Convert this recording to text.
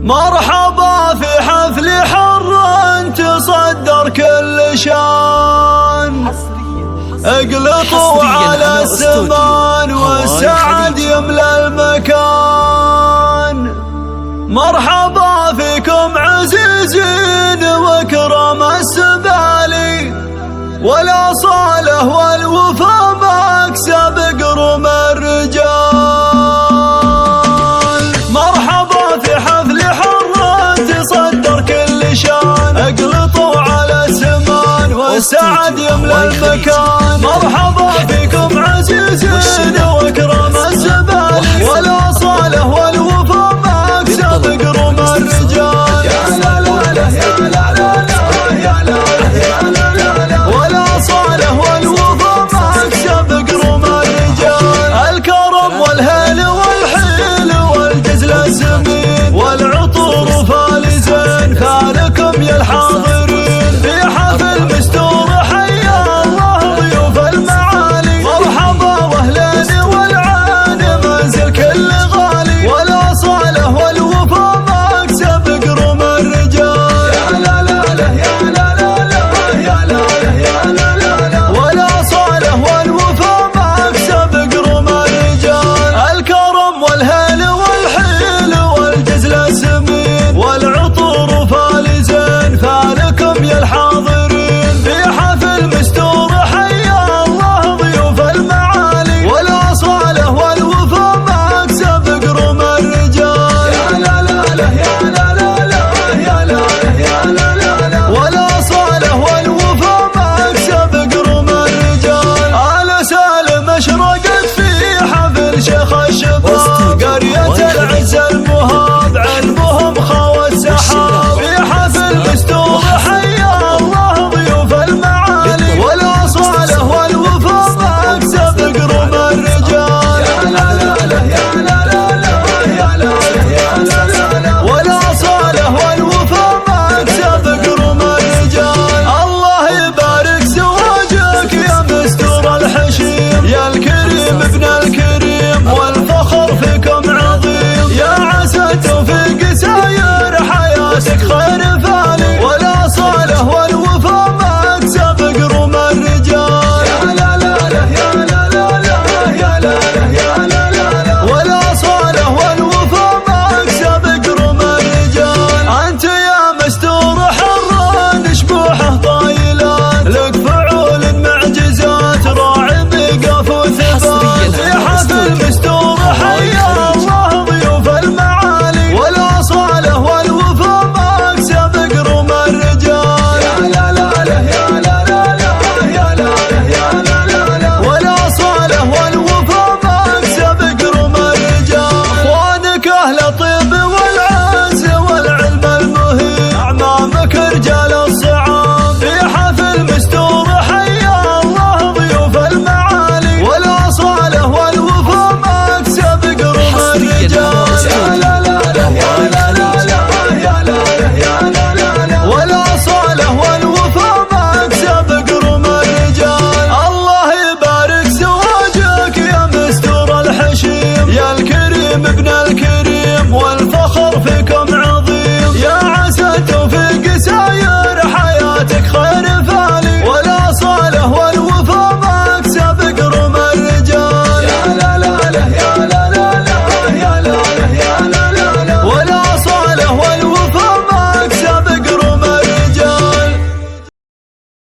مرحبا في حفل حر تصدر كل شان، اقلطوا على السمان والسعد يملى المكان. مرحبا فيكم عزيزين واكرم السبالي، والاصاله والوفا مكسب قرم الرجال. مرحبا في حفل حر تصدر كل شان، اقلطوا على السمان والسعد يملى المكان. مرحبا فيكم عزيزين واكرم السبالي، والاصاله والوفا مكسب قرم الرجال. يا لا لا لا يا لا لا لا يا لا يا لا لا لا، والاصاله والوفا مكسب قرم الرجال. الكرم والهيل والحيل والجزل السمين والعطور فالزين، فالكم يا الحاضرين في حفل مستور حيا الله ضيوف المعالي. مرحبا واهلين والعين منزل كل غالي، والاصاله والوفا مكسب قرم الرجال. يا لا لا لا يا لا لا لا يا لا يا لا لا لا، والاصاله والوفا مكسب قرم الرجال. الكرم والهيل والحيل والجزل السمين والعطور فالزين، فالكم يا الحاضرين في حفل مستور حيا الله ضيوف المعالي، والاصاله والوفا مكسب قرم الرجال. يا لا لا لا يا لا لا لا يا لا يا لا لا لا، والاصاله والوفا مكسب قرم الرجال. آل سالم اشرقت في حفل شيخ الشباب، قرية العز المهاب علمهم خوى السحاب. في حفل مستور حيا الله ضيوف المعالي، والاصاله والوفا مكسب قرم الرجال. يا لا لا لا يا لا لا لا يا لا يا لا لا لا، والاصاله والوفا مكسب قرم الرجال. الله يبارك زواجك يا مستور الحشيم، يا الكريم ابن الكريم والفخر فيكم عظيم. يا عسى توفيق ساير حياتك خير فالي، والاصاله والوفا مكسب قرم الرجال. يا لا لا لا يا لا لا لا يا لا يا لا لا لا، والاصاله والوفا مكسب قرم الرجال. انت يا مستور حر شبوحه طايلات، لك فعول معجزات راعي بقاف وثبات. في حفل مستور